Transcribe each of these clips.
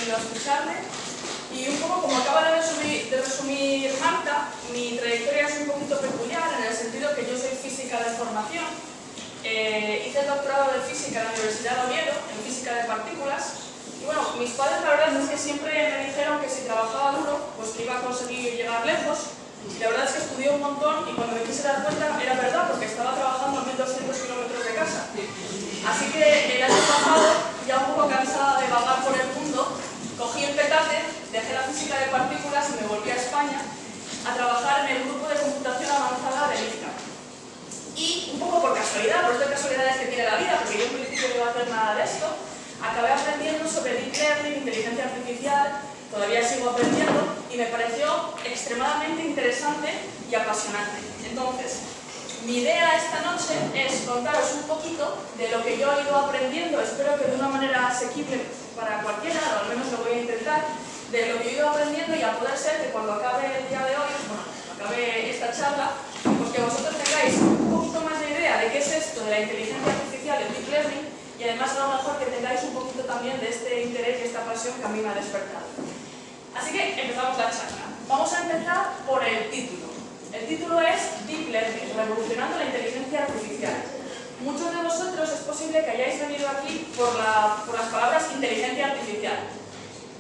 venido a escucharme. Y un poco como acaba de resumir Marta, mi trayectoria es un poquito peculiar en el sentido que yo soy física de formación. Hice el doctorado de física en la Universidad de Oviedo, en física de partículas. Y bueno, mis padres la verdad es que siempre me dijeron que si trabajaba duro, pues que iba a conseguir llegar lejos. Y la verdad es que estudié un montón y cuando me quise dar cuenta era verdad, porque estaba trabajando a 1200 kilómetros de casa. Así que el año pasado, ya un poco cansada de vagar por el mundo, cogí el petate, dejé la física de partículas y me volví a España a trabajar en el grupo de computación avanzada de IFCA. Y un poco por casualidad, por estas casualidades que tiene la vida, porque yo en principio no iba a hacer nada de esto, acabé aprendiendo sobre Deep Learning, inteligencia artificial, todavía sigo aprendiendo y me pareció extremadamente interesante y apasionante. Entonces, mi idea esta noche es contaros un poquito de lo que yo he ido aprendiendo, espero que de una manera asequible para cualquiera, o al menos lo voy a intentar, de lo que he ido aprendiendo y a poder ser que cuando acabe el día de hoy, bueno, acabe esta charla, pues que vosotros tengáis un poquito más de idea de qué es esto de la inteligencia artificial y el Deep Learning y además a lo mejor que tengáis un poquito también de este interés y esta pasión que a mí me ha despertado. Así que empezamos la charla. Vamos a empezar por el título. El título es Deep Learning, revolucionando la inteligencia artificial. Muchos de vosotros es posible que hayáis venido aquí por las palabras inteligencia artificial,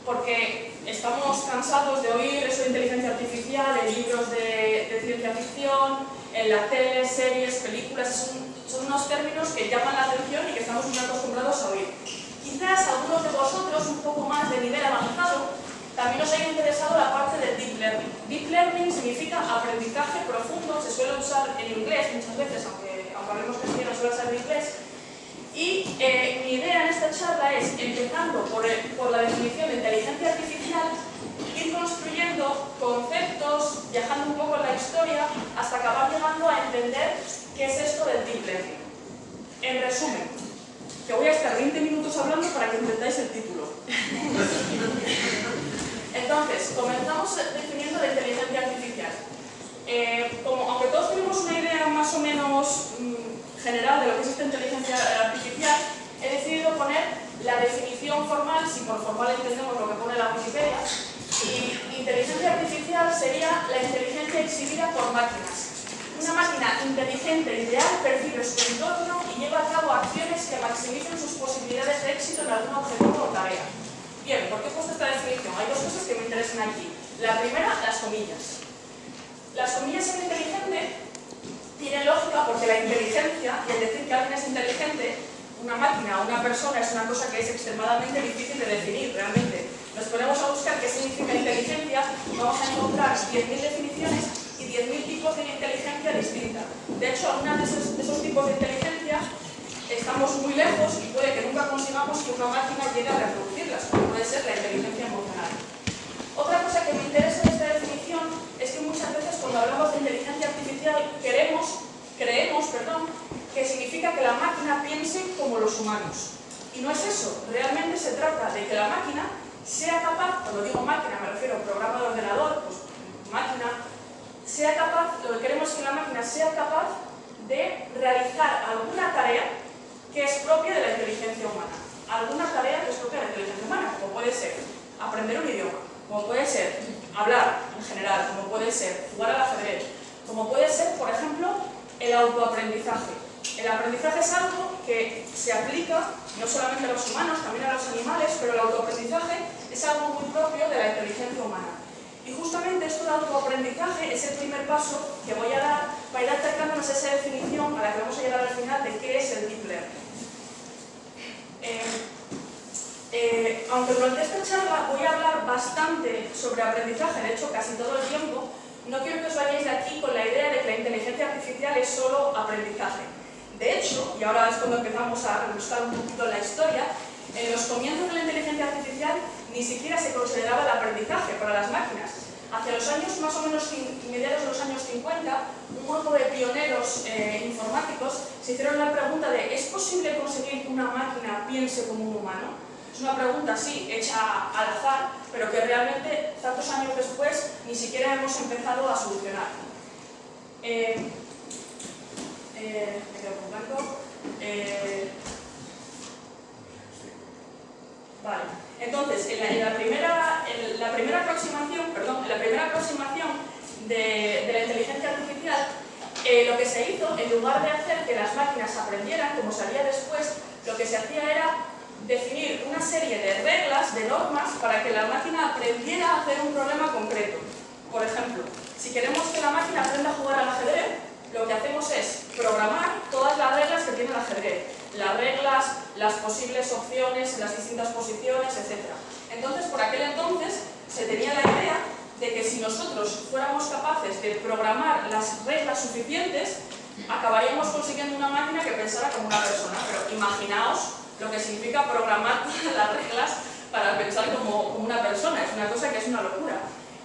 porque estamos cansados de oír eso de inteligencia artificial en libros de ciencia ficción, en la tele, series, películas. Son unos términos que llaman la atención y que estamos muy acostumbrados a oír. Quizás algunos de vosotros, un poco más de nivel avanzado, también os haya interesado la parte del Deep Learning. Deep Learning significa aprendizaje profundo, se suele usar en inglés muchas veces, aunque hablemos castellano suele usar en inglés. Y mi idea en esta charla es, empezando por la definición de inteligencia artificial, ir construyendo conceptos, viajando un poco en la historia, hasta acabar llegando a entender qué es esto del Deep Learning. En resumen, que voy a estar 20 minutos hablando para que entendáis el título. Entonces, comenzamos definiendo la inteligencia artificial. Aunque todos tenemos una idea más o menos general de lo que es esta inteligencia artificial, he decidido poner la definición formal, si por formal entendemos lo que pone la Wikipedia, y inteligencia artificial sería la inteligencia exhibida por máquinas. Una máquina inteligente ideal percibe su entorno y lleva a cabo acciones que maximicen sus posibilidades de éxito en algún objetivo o tarea. Bien, ¿por qué he puesto esta definición? Hay dos cosas que me interesan aquí. La primera, las comillas. Las comillas en inteligente tienen lógica porque la inteligencia, y el decir que alguien es inteligente, una máquina o una persona, es una cosa que es extremadamente difícil de definir realmente. Nos ponemos a buscar qué significa inteligencia, vamos a encontrar 10.000 definiciones y 10.000 tipos de inteligencia distinta. De hecho, algunos de esos tipos de inteligencia estamos muy lejos y puede que nunca consigamos que una máquina llegue a reproducirlas, como puede ser la inteligencia emocional. Otra cosa que me interesa de esta definición es que muchas veces cuando hablamos de inteligencia artificial creemos que significa que la máquina piense como los humanos. Y no es eso, realmente se trata de que la máquina sea capaz, cuando digo máquina me refiero a un programa de ordenador, pues máquina, sea capaz, lo que queremos es que la máquina sea capaz de realizar alguna tarea que es propia de la inteligencia humana. Alguna tarea que es propia de la inteligencia humana, como puede ser aprender un idioma, como puede ser hablar en general, como puede ser jugar al ajedrez, como puede ser, por ejemplo, el autoaprendizaje. El aprendizaje es algo que se aplica no solamente a los humanos, también a los animales, pero el autoaprendizaje es algo muy propio de la inteligencia humana. Y justamente esto del autoaprendizaje es el primer paso que voy a dar para ir acercándonos a esa definición a la que vamos a llegar al final de qué es el Deep Learning. Aunque durante esta charla voy a hablar bastante sobre aprendizaje, de hecho casi todo el tiempo, no quiero que os vayáis de aquí con la idea de que la inteligencia artificial es solo aprendizaje. De hecho, y ahora es cuando empezamos a rebuscar un poquito la historia, en los comienzos de la inteligencia artificial ni siquiera se consideraba el aprendizaje para las máquinas. Hacia los años más o menos mediados de los años 50, un grupo de pioneros informáticos se hicieron la pregunta de ¿es posible conseguir que una máquina piense como un humano? Es una pregunta, sí, hecha al azar, pero que realmente tantos años después ni siquiera hemos empezado a solucionar. Me quedo con blanco. Vale. Entonces, en la primera aproximación de la inteligencia artificial, lo que se hizo, en lugar de hacer que las máquinas aprendieran, como se haría después, lo que se hacía era definir una serie de reglas, de normas, para que la máquina aprendiera a hacer un problema concreto. Por ejemplo, si queremos que la máquina aprenda a jugar al ajedrez, lo que hacemos es programar todas las reglas que tiene el ajedrez. Las reglas, las posibles opciones, las distintas posiciones, etc. Entonces, por aquel entonces, se tenía la idea de que si nosotros fuéramos capaces de programar las reglas suficientes, acabaríamos consiguiendo una máquina que pensara como una persona. Pero imaginaos lo que significa programar todas las reglas para pensar como una persona. Es una cosa que es una locura.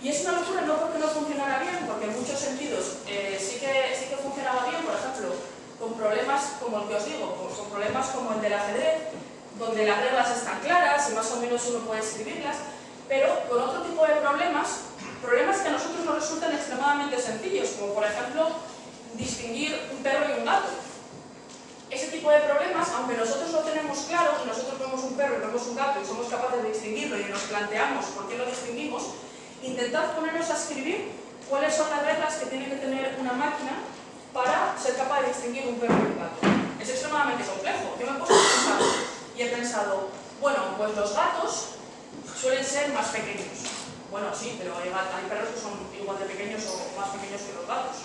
Y es una locura no porque no funcionara bien, porque en muchos sentidos sí que funcionaba bien, por ejemplo, con problemas como el que os digo, con problemas como el del ajedrez, donde las reglas están claras y más o menos uno puede escribirlas, pero con otro tipo de problemas que a nosotros nos resultan extremadamente sencillos, como por ejemplo distinguir un perro y un gato. Ese tipo de problemas, aunque nosotros lo tenemos claro, y nosotros vemos un perro y vemos un gato y somos capaces de distinguirlo y nos planteamos por qué lo distinguimos, intentad ponernos a escribir cuáles son las reglas que tiene que tener una máquina para ser capaz de distinguir un perro y un gato. Es extremadamente complejo. Yo me he puesto a pensar y he pensado, bueno, pues los gatos suelen ser más pequeños. Bueno, sí, pero hay perros que son igual de pequeños o más pequeños que los gatos.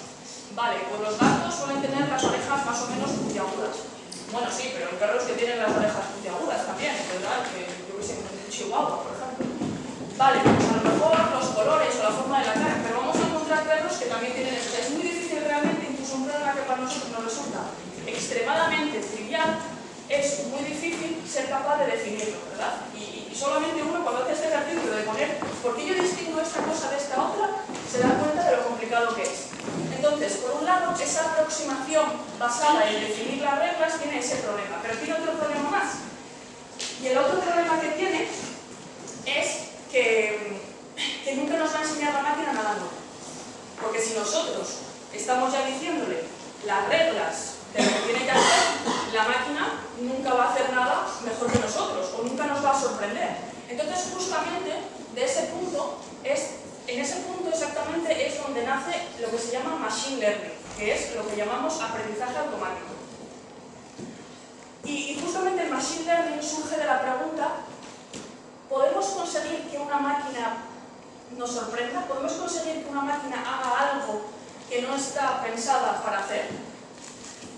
Vale, pues los gatos suelen tener las orejas más o menos puntiagudas. Bueno, sí, pero hay perros que tienen las orejas puntiagudas también, ¿verdad? Que yo que sé, un chihuahua, por ejemplo. Vale, pues a lo mejor los colores o la forma de la cara, pero vamos a encontrar perros que también tienen eso. Es muy difícil realmente, incluso un problema que para nosotros nos resulta extremadamente trivial, es muy difícil ser capaz de definirlo, ¿verdad? Y solamente uno, cuando hace este ejercicio de poner ¿por qué yo distingo esta cosa de esta otra?, se da cuenta de lo complicado que es. Entonces, por un lado, esa aproximación basada en definir las reglas tiene ese problema, pero tiene otro problema más. Y el otro problema que tiene es que nunca nos va a enseñar la máquina nada nuevo. Porque si nosotros estamos ya diciéndole las reglas de lo que tiene que hacer, la máquina nunca va a hacer nada mejor que nosotros, o nunca nos va a sorprender. Entonces, justamente, de ese punto, en ese punto exactamente es donde nace lo que se llama Machine Learning, que es lo que llamamos aprendizaje automático. Y justamente el Machine Learning surge de la pregunta: ¿podemos conseguir que una máquina nos sorprenda? ¿Podemos conseguir que una máquina haga algo que no está pensada para hacer?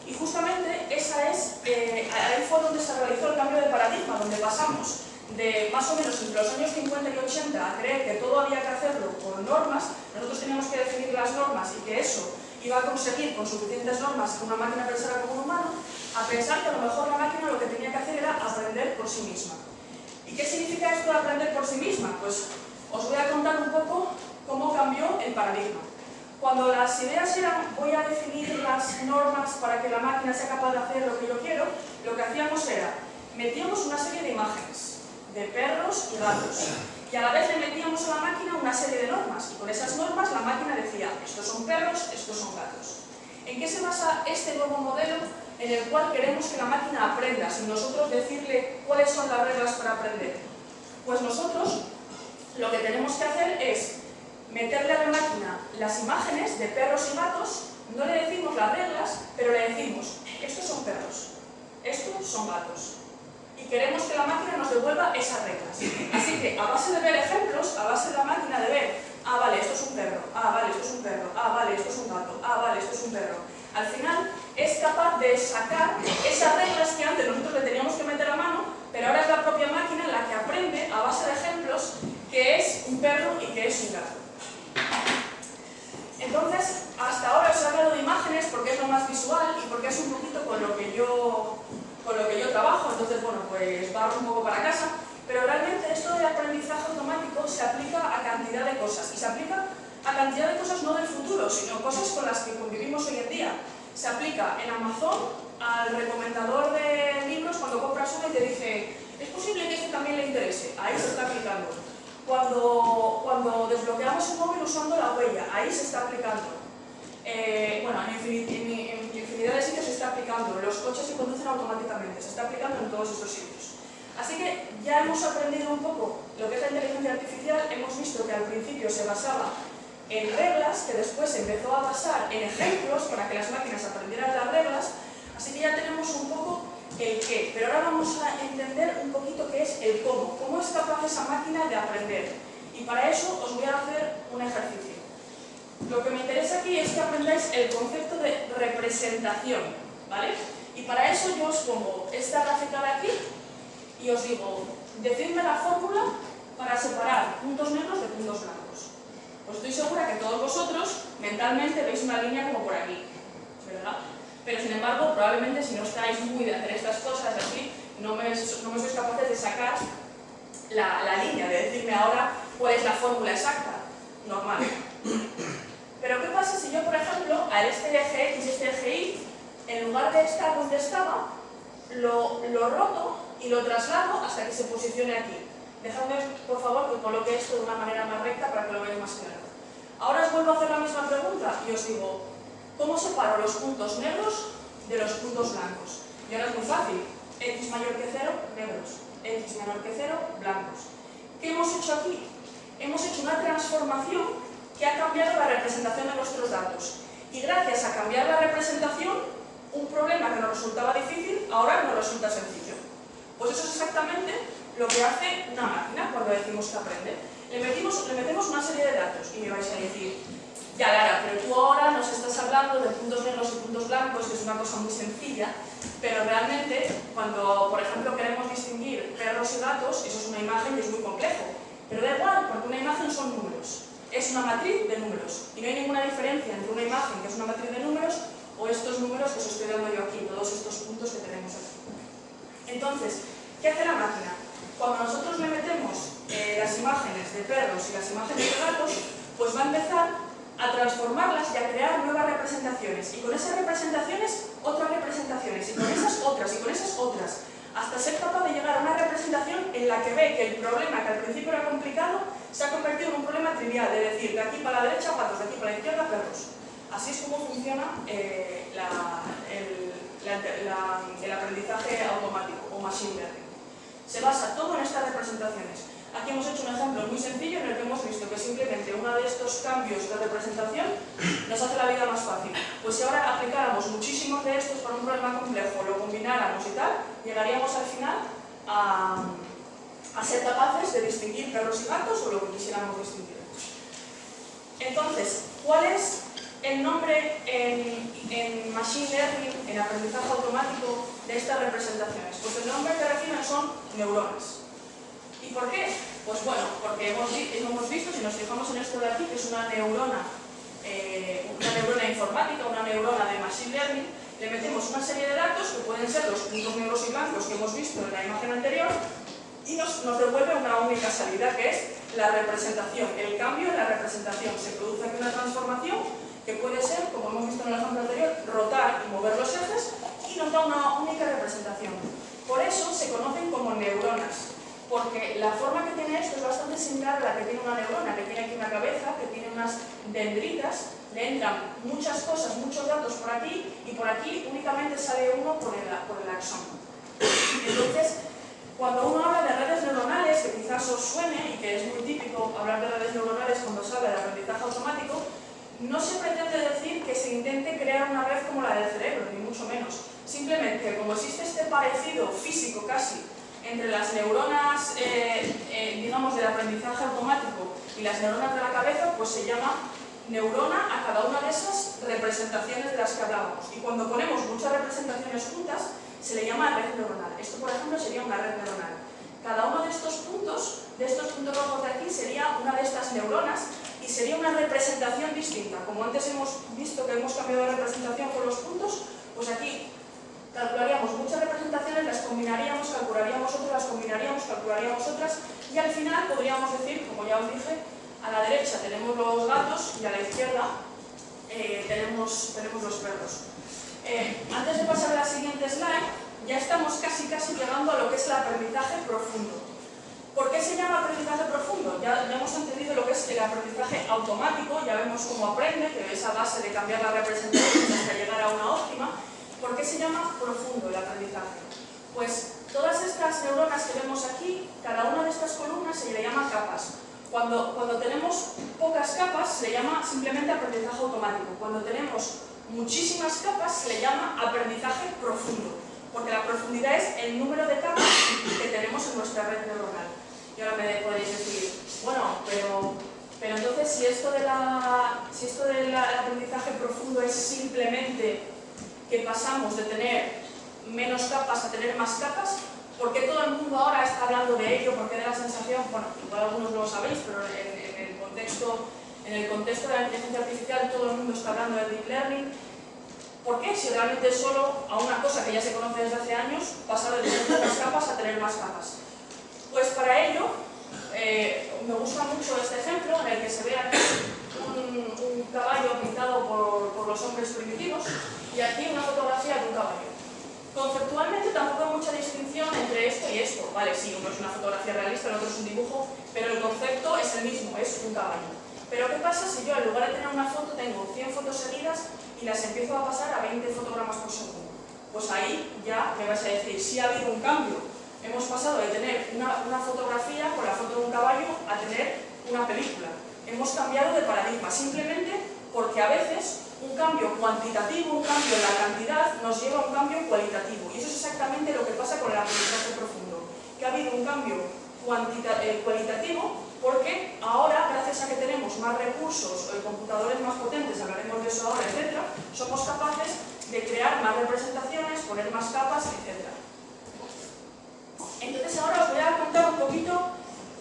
Y justamente ahí fue donde se realizó el cambio de paradigma, donde pasamos de más o menos entre los años 50 y 80 a creer que todo había que hacerlo por normas. Nosotros teníamos que definir las normas y que eso iba a conseguir con suficientes normas que una máquina pensara como un humano, a pensar que a lo mejor la máquina lo que tenía que hacer era aprender por sí misma. ¿Y qué significa esto de aprender por sí misma? Pues os voy a contar un poco cómo cambió el paradigma. Cuando las ideas eran voy a definir las normas para que la máquina sea capaz de hacer lo que yo quiero, lo que hacíamos era metíamos una serie de imágenes de perros y gatos y a la vez le metíamos a la máquina una serie de normas y con esas normas la máquina decía estos son perros, estos son gatos. ¿En qué se basa este nuevo modelo en el cual queremos que la máquina aprenda sin nosotros decirle cuáles son las reglas para aprender? Pues nosotros lo que tenemos que hacer es meterle a la máquina las imágenes de perros y gatos, no le decimos las reglas, pero le decimos estos son perros, estos son gatos. Y queremos que la máquina nos devuelva esas reglas. Así que a base de ver ejemplos, a base de la máquina de ver, ah, vale, esto es un perro, ah, vale, esto es un perro, ah, vale, esto es un gato, ah, vale, esto es un perro. Al final es capaz de sacar esas reglas que antes nosotros le teníamos que meter a mano, pero ahora es la propia máquina la que aprende a base de ejemplos que es un perro y que es un gato. Entonces, hasta ahora os he hablado de imágenes porque es lo más visual y porque es un poquito con lo que yo trabajo, entonces, bueno, pues barro un poco para casa, pero realmente esto de aprendizaje automático se aplica a cantidad de cosas, y se aplica a cantidad de cosas no del futuro, sino cosas con las que convivimos hoy en día. Se aplica en Amazon al recomendador de libros cuando compras uno y te dice es posible que este también le interese, ahí se está aplicando. Cuando desbloqueamos el móvil usando la huella, ahí se está aplicando. Bueno, en infinidad de sitios se está aplicando. Los coches se conducen automáticamente, se está aplicando en todos estos sitios. Así que ya hemos aprendido un poco lo que es la inteligencia artificial, hemos visto que al principio se basaba en reglas, que después se empezó a basar en ejemplos para que las máquinas aprendieran las reglas, así que ya tenemos un poco el qué, pero ahora vamos a entender un poquito qué es el cómo es capaz esa máquina de aprender. Y para eso os voy a hacer un ejercicio. Lo que me interesa aquí es que aprendáis el concepto de representación, ¿vale? Y para eso yo os pongo esta gráfica de aquí y os digo, decidme la fórmula para separar puntos negros de puntos blancos. Pues estoy segura que todos vosotros mentalmente veis una línea como por aquí, ¿verdad? Pero sin embargo, probablemente si no estáis muy de hacer estas cosas así, no me sois capaces de sacar la línea, de decirme ahora cuál es la fórmula exacta, normal. Pero ¿qué pasa si yo, por ejemplo, a este eje X y este eje Y, en lugar de estar donde estaba, lo roto y lo traslado hasta que se posicione aquí? Dejadme, por favor, que coloque esto de una manera más recta para que lo veáis más claro. Ahora os vuelvo a hacer la misma pregunta y os digo, ¿cómo separo los puntos negros de los puntos blancos? Y ahora es muy fácil. X mayor que 0, negros. X menor que 0, blancos. ¿Qué hemos hecho aquí? Hemos hecho una transformación que ha cambiado la representación de nuestros datos. Y gracias a cambiar la representación, un problema que nos resultaba difícil, ahora nos resulta sencillo. Pues eso es exactamente lo que hace una máquina cuando decimos que aprende. Le metemos una serie de datos y me vais a decir, ya Lara, pero tú ahora nos estás hablando de puntos negros y puntos blancos, que es una cosa muy sencilla, pero realmente cuando, por ejemplo, queremos distinguir perros y gatos, eso es una imagen y es muy complejo. Pero da igual, porque una imagen son números. Es una matriz de números. Y no hay ninguna diferencia entre una imagen que es una matriz de números o estos números que os estoy dando yo aquí, todos estos puntos que tenemos aquí. Entonces, ¿qué hace la máquina? Cuando nosotros le metemos las imágenes de perros y las imágenes de gatos, pues va a empezar a transformarlas y a crear nuevas representaciones. Y con esas representaciones, otras representaciones. Y con esas otras, y con esas otras. Hasta ser capaz de llegar a una representación en la que ve que el problema, que al principio era complicado, se ha convertido en un problema trivial, de decir, de aquí para la derecha, patos, de aquí para la izquierda, perros. Así es como funciona el aprendizaje automático o machine learning. Se basa todo en estas representaciones. Aquí hemos hecho un ejemplo muy sencillo en el que hemos visto que simplemente uno de estos cambios de representación nos hace la vida más fácil. Pues si ahora aplicáramos muchísimos de estos para un problema complejo, lo combináramos y tal, llegaríamos al final a ser capaces de distinguir perros y gatos o lo que quisiéramos distinguir. Entonces, ¿cuál es el nombre en Machine Learning, en aprendizaje automático, de estas representaciones? Pues el nombre que reciben son neuronas. ¿Y por qué? Pues bueno, porque hemos visto, si nos fijamos en esto de aquí, que es una neurona informática, una neurona de Machine Learning, le metemos una serie de datos que pueden ser los puntos negros y blancos que hemos visto en la imagen anterior y nos devuelve una única salida, que es la representación. El cambio en la representación. Se produce aquí una transformación que puede ser, como hemos visto en el ejemplo anterior, rotar y mover los ejes y nos da una única representación. Por eso se conocen como neuronas, porque la forma que tiene esto es bastante similar a la que tiene una neurona, que tiene aquí una cabeza, que tiene unas dendritas, le entran muchas cosas, muchos datos por aquí y por aquí únicamente sale uno por el axón. Entonces, cuando uno habla de redes neuronales, que quizás os suene y que es muy típico hablar de redes neuronales cuando se habla de aprendizaje automático, no se pretende decir que se intente crear una red como la del cerebro, ni mucho menos. Simplemente, como existe este parecido físico casi entre las neuronas, digamos, del aprendizaje automático y las neuronas de la cabeza, pues se llama neurona a cada una de esas representaciones de las que hablábamos. Y cuando ponemos muchas representaciones juntas, se le llama red neuronal. Esto, por ejemplo, sería una red neuronal. Cada uno de estos puntos rojos de aquí, sería una de estas neuronas y sería una representación distinta. Como antes hemos visto que hemos cambiado de representación con los puntos, pues aquí calcularíamos muchas representaciones, las combinaríamos, calcularíamos otras, las combinaríamos, calcularíamos otras y al final podríamos decir, como ya os dije, a la derecha tenemos los gatos y a la izquierda tenemos los perros. Antes de pasar a la siguiente slide, ya estamos casi llegando a lo que es el aprendizaje profundo. ¿Por qué se llama aprendizaje profundo? Ya hemos entendido lo que es el aprendizaje automático, ya vemos cómo aprende, que es a base de cambiar la representación hasta llegar a una óptima. ¿Por qué se llama profundo el aprendizaje? Pues Todas estas neuronas que vemos aquí, cada una de estas columnas se le llama capas. Cuando tenemos pocas capas se le llama simplemente aprendizaje automático. Cuando tenemos muchísimas capas se le llama aprendizaje profundo, porque la profundidad es el número de capas que tenemos en nuestra red neuronal. Y ahora me podéis decir, bueno, pero entonces si esto del aprendizaje profundo es simplemente que pasamos de tener menos capas a tener más capas, ¿por qué todo el mundo ahora está hablando de ello? ¿Por qué da la sensación? Bueno, igual algunos no lo sabéis, pero en el contexto de la inteligencia artificial todo el mundo está hablando de deep learning. ¿Por qué? Si realmente es solo a una cosa que ya se conoce desde hace años, pasar de tener pocas capas a tener más capas. Pues para ello, me gusta mucho este ejemplo en el que se ve aquí un caballo pintado por los hombres primitivos y aquí una fotografía de un caballo. Conceptualmente tampoco hay mucha distinción entre esto y esto. Vale, sí, uno es una fotografía realista, el otro es un dibujo, pero el concepto es el mismo, es un caballo. Pero ¿qué pasa si yo en lugar de tener una foto tengo 100 fotos seguidas y las empiezo a pasar a 20 fotogramas por segundo? Pues ahí ya me vais a decir, sí ha habido un cambio. Hemos pasado de tener una fotografía con la foto de un caballo a tener una película. Hemos cambiado de paradigma, simplemente porque a veces un cambio cuantitativo, un cambio en la cantidad, nos lleva a un cambio cualitativo. Y eso es exactamente lo que pasa con el aprendizaje profundo. Que ha habido un cambio cualitativo porque ahora, gracias a que tenemos más recursos, computadores más potentes, hablaremos de eso ahora, etc., somos capaces de crear más representaciones, poner más capas, etc. Entonces ahora os voy a contar un poquito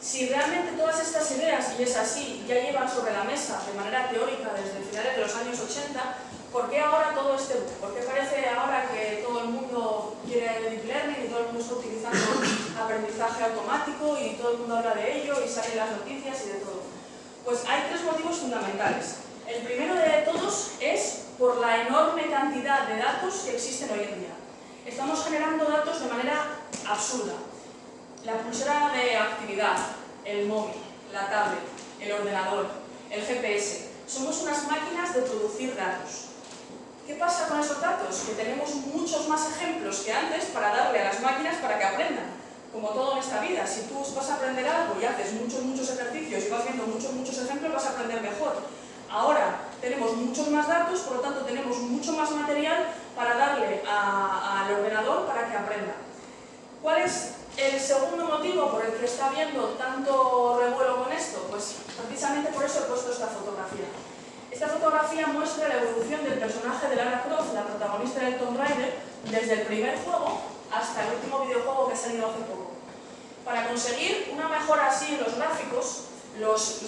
si realmente todas estas ideas, y es así, ya llevan sobre la mesa de manera teórica desde finales de los años 80, ¿por qué ahora todo este boom? ¿Por qué parece ahora que todo el mundo quiere deep learning y todo el mundo está utilizando aprendizaje automático y todo el mundo habla de ello y salen las noticias y de todo? Pues hay tres motivos fundamentales. El primero de todos es por la enorme cantidad de datos que existen hoy en día. Estamos generando datos de manera absurda. La pulsera de actividad, el móvil, la tablet, el ordenador, el GPS. Somos unas máquinas de producir datos. ¿Qué pasa con esos datos? Que tenemos muchos más ejemplos que antes para darle a las máquinas para que aprendan. Como todo en esta vida, si tú vas a aprender algo y haces muchos ejercicios y vas viendo muchos ejemplos, vas a aprender mejor. Ahora tenemos muchos más datos, por lo tanto tenemos mucho más material para darle al ordenador para que aprenda. ¿Cuál es el segundo motivo por el que está habiendo tanto revuelo con esto? Pues precisamente por eso he puesto esta fotografía. Esta fotografía muestra la evolución del personaje de Lara Croft, la protagonista del Tomb Raider, desde el primer juego hasta el último videojuego que ha salido hace poco. Para conseguir una mejora así en los gráficos, los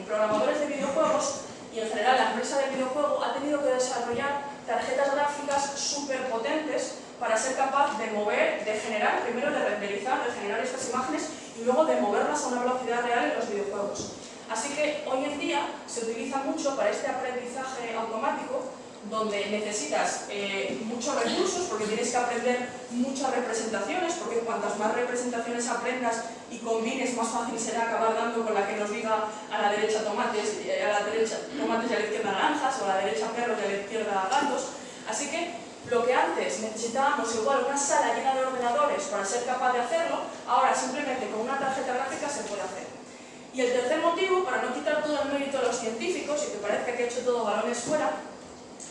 programadores de videojuegos y en general la empresa del videojuego ha tenido que desarrollar tarjetas gráficas súper potentes para ser capaz de mover, de generar, primero de renderizar, de generar estas imágenes y luego de moverlas a una velocidad real en los videojuegos. Así que hoy en día se utiliza mucho para este aprendizaje automático donde necesitas muchos recursos porque tienes que aprender muchas representaciones, porque cuantas más representaciones aprendas y combines, más fácil será acabar dando con la que nos diga a la derecha tomates y a la izquierda naranjas, o a la derecha perros y a la izquierda gatos. Así que lo que antes necesitábamos igual una sala llena de ordenadores para ser capaz de hacerlo, ahora simplemente con una tarjeta gráfica se puede hacer. Y el tercer motivo, para no quitar todo el mérito a los científicos y que parezca que he hecho todo balones fuera,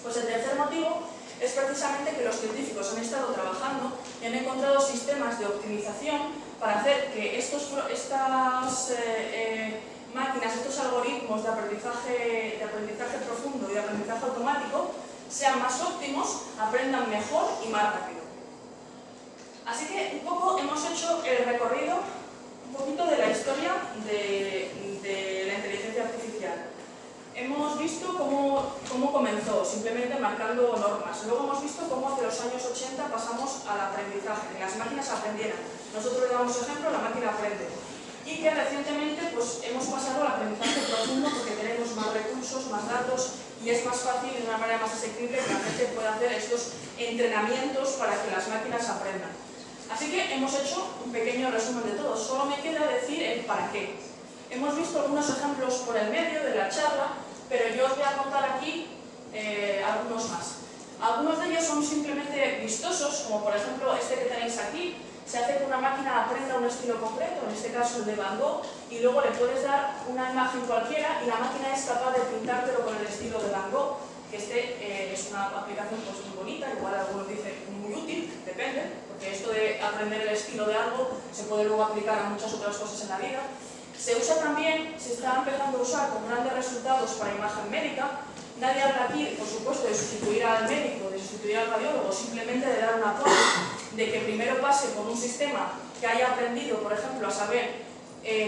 pues el tercer motivo es precisamente que los científicos han estado trabajando y han encontrado sistemas de optimización para hacer que estas máquinas, estos algoritmos de aprendizaje profundo y de aprendizaje automático sean más óptimos, aprendan mejor y más rápido. Así que un poco hemos hecho el recorrido, un poquito de la historia de la inteligencia artificial. Hemos visto cómo comenzó, simplemente marcando normas. Luego hemos visto cómo hacia los años 80 pasamos al aprendizaje, que las máquinas aprendieran. Nosotros le damos ejemplo, la máquina aprende. Y que recientemente pues, hemos pasado al aprendizaje profundo porque tenemos más recursos, más datos y es más fácil y de una manera más asequible que la gente pueda hacer estos entrenamientos para que las máquinas aprendan. Así que hemos hecho un pequeño resumen de todo. Solo me queda decir el para qué. Hemos visto algunos ejemplos por el medio de la charla, pero yo os voy a contar aquí algunos más. Algunos de ellos son simplemente vistosos, como por ejemplo este que tenéis aquí. Se hace que una máquina aprenda un estilo concreto, en este caso el de Van Gogh, y luego le puedes dar una imagen cualquiera y la máquina es capaz de pintártelo con el estilo de Van Gogh, que es una aplicación pues, muy bonita, igual algunos dicen muy útil, depende, porque esto de aprender el estilo de algo se puede luego aplicar a muchas otras cosas en la vida. Se usa también, se está empezando a usar con grandes resultados para imagen médica. Nadie habla aquí, por supuesto, de sustituir al médico, de sustituir al radiólogo, simplemente de dar un apoyo, de que primero pase por un sistema que haya aprendido, por ejemplo, a saber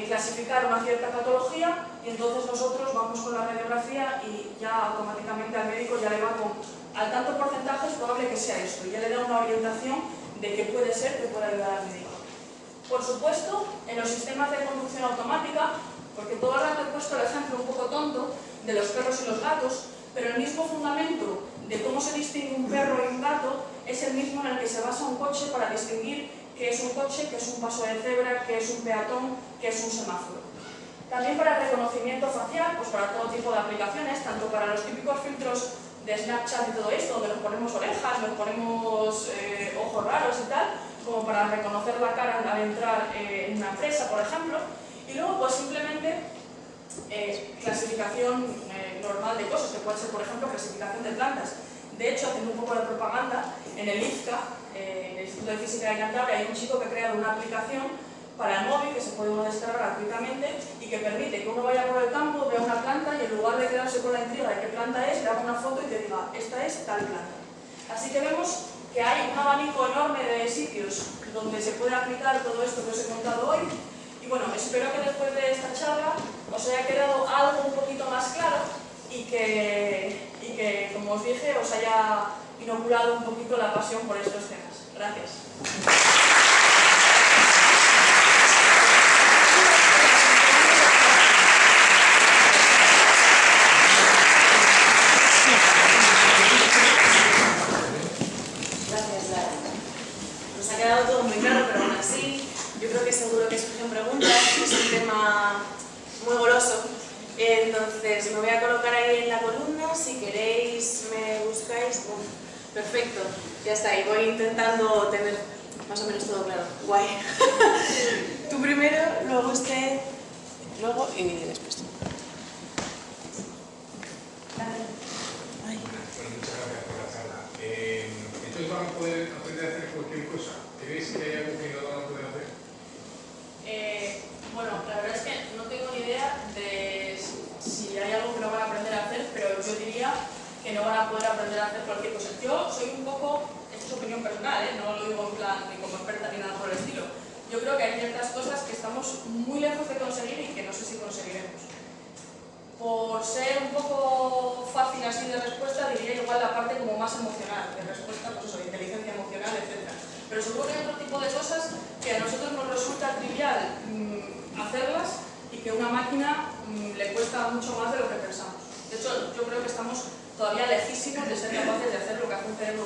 clasificar una cierta patología, y entonces nosotros vamos con la radiografía y ya automáticamente al médico ya le va con al tanto porcentaje es probable que sea esto, y ya le da una orientación de qué puede ser que pueda ayudar al médico. Por supuesto, en los sistemas de conducción automática, porque todo el rato he puesto el ejemplo un poco tonto de los perros y los gatos, pero el mismo fundamento de cómo se distingue un perro y un gato es el mismo en el que se basa un coche para distinguir qué es un coche, qué es un paso de cebra, qué es un peatón, qué es un semáforo. También para el reconocimiento facial, pues para todo tipo de aplicaciones, tanto para los típicos filtros de Snapchat y todo esto, donde nos ponemos orejas, nos ponemos ojos raros y tal, como para reconocer la cara al entrar en una empresa, por ejemplo, y luego pues simplemente clasificación normal de cosas, que puede ser, por ejemplo, clasificación de plantas. De hecho, haciendo un poco de propaganda, en el IFCA, en el Instituto de Física de Cantabria, hay un chico que ha creado una aplicación para el móvil que se puede uno descargar gratuitamente y que permite que uno vaya por el campo, vea una planta y en lugar de quedarse con la intriga de qué planta es, le haga una foto y te diga, esta es tal planta. Así que vemos que hay un abanico enorme de sitios donde se puede aplicar todo esto que os he contado hoy. Y bueno, espero que después de esta charla os haya quedado algo un poquito más claro y que como os dije, os haya inoculado un poquito la pasión por estos temas. Gracias. Todo muy claro, pero aún así yo creo que seguro que surgen preguntas, es un tema muy goloso, entonces me voy a colocar ahí en la columna, si queréis me buscáis. Perfecto, ya está, y voy intentando tener más o menos todo claro. Guay. Tú primero, luego usted, luego y después tú. Bueno, muchas gracias por la charla. Entonces van a poder aprender a hacer cualquier cosa. ¿Creéis que hay algo que no van a poder hacer? Bueno, la verdad es que no tengo ni idea de si hay algo que no van a aprender a hacer, pero yo diría que no van a poder aprender a hacer cualquier cosa. Yo soy un poco, esto es opinión personal, no lo digo en plan ni como experta ni nada por el estilo. Yo creo que hay ciertas cosas que estamos muy lejos de conseguir y que no sé si conseguiremos. Por ser un poco fácil así de respuesta, diría igual la parte como más emocional, de respuesta, pues eso, de inteligencia emocional, etc. Pero seguro que hay otro tipo de cosas que a nosotros nos resulta trivial hacerlas y que a una máquina le cuesta mucho más de lo que pensamos. De hecho, yo creo que estamos todavía lejísimos de ser capaces de hacer lo que hace un cerebro